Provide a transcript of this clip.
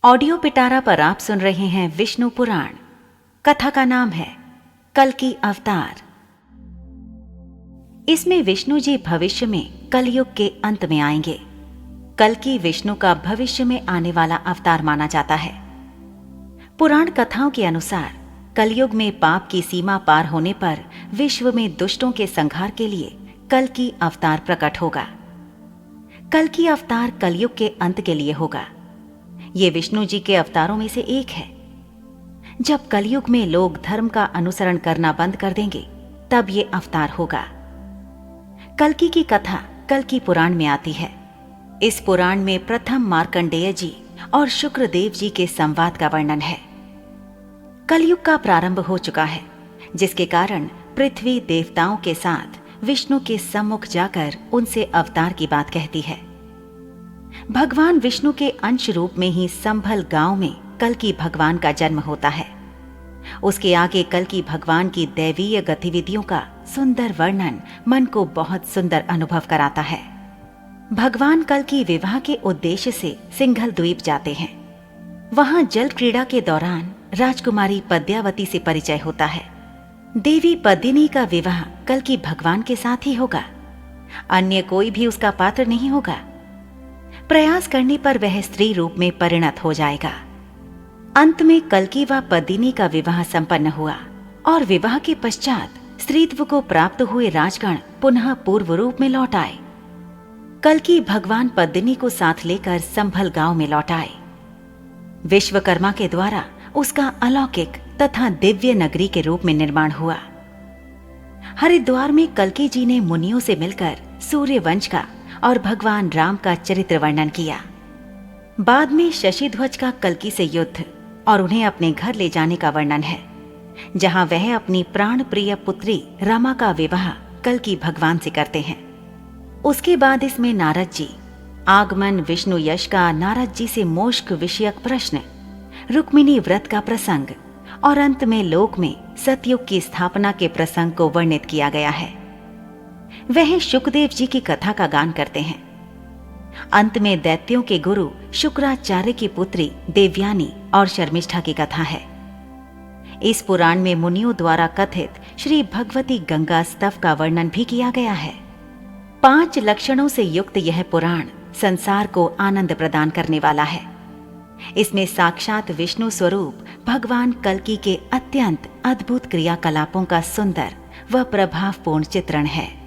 Audio पिटारा पर आप सुन रहे हैं विष्णु पुराण। कथा का नाम है कल्कि अवतार। इसमें विष्णु जी भविष्य में कलयुग के अंत में आएंगे। कल्कि विष्णु का भविष्य में आने वाला अवतार माना जाता है। पुराण कथाओं के अनुसार कलयुग में पाप की सीमा पार होने पर विश्व में दुष्टों के संहार के लिए कल्कि अवतार प्रकट होगा। कल्कि अवतार कलयुग के अंत के लिए होगा। ये विष्णु जी के अवतारों में से एक है। जब कलयुग में लोग धर्म का अनुसरण करना बंद कर देंगे तब ये अवतार होगा। कल्कि की कथा कल्कि पुराण में आती है। इस पुराण में प्रथम मार्कंडेय जी और शुक्रदेव जी के संवाद का वर्णन है। कलयुग का प्रारंभ हो चुका है, जिसके कारण पृथ्वी देवताओं के साथ विष्णु के सम्मुख जाकर उनसे अवतार की बात कहती है। भगवान विष्णु के अंश रूप में ही संभल गांव में कल्कि भगवान का जन्म होता है। उसके आगे कल्कि भगवान की दैवीय गतिविधियों का सुंदर वर्णन मन को बहुत सुंदर अनुभव कराता है। भगवान कल्कि विवाह के उद्देश्य से सिंघल द्वीप जाते हैं। वहां जल क्रीड़ा के दौरान राजकुमारी पद्यावती से परिचय होता है। देवी पद्मिनी का विवाह कल्कि भगवान के साथ ही होगा। अन्य कोई भी उसका पात्र नहीं होगा। प्रयास करने पर वह स्त्री रूप में परिणत हो जाएगा। अंत में कल्कि व पद्मिनी का विवाह संपन्न हुआ और विवाह के पश्चात स्त्रीत्व को प्राप्त हुए राजगण पुनः पूर्व रूप में लौट आए। कल्कि भगवान पद्मिनी को साथ लेकर संभल गांव में लौट आए। विश्वकर्मा के द्वारा उसका अलौकिक तथा दिव्य नगरी के रूप में निर्माण हुआ। हरिद्वार में कल्कि जी ने मुनियों से मिलकर सूर्य वंश का और भगवान राम का चरित्र वर्णन किया। बाद में शशिध्वज का कल्कि से युद्ध और उन्हें अपने घर ले जाने का वर्णन है, जहां वह अपनी प्राण प्रिय पुत्री रमा का विवाह कल्कि भगवान से करते हैं। उसके बाद इसमें नारद जी, आगमन विष्णु यश का नारद जी से मोक्ष विषयक प्रश्न, रुक्मिणी व्रत का प्रसंग और अंत में लोक में सतयुग की स्थापना के प्रसंग को वर्णित किया गया है। वह शुकदेव जी की कथा का गान करते हैं। अंत में दैत्यों के गुरु शुक्राचार्य की पुत्री देवयानी और शर्मिष्ठा की कथा है। इस पुराण में मुनियों द्वारा कथित श्री भगवती गंगा स्तव का वर्णन भी किया गया है। 5 लक्षणों से युक्त यह पुराण संसार को आनंद प्रदान करने वाला है। इसमें साक्षात विष्णु स्वरूप भगवान कल्कि के अत्यंत अद्भुत क्रियाकलापों का सुंदर व प्रभावपूर्ण चित्रण है।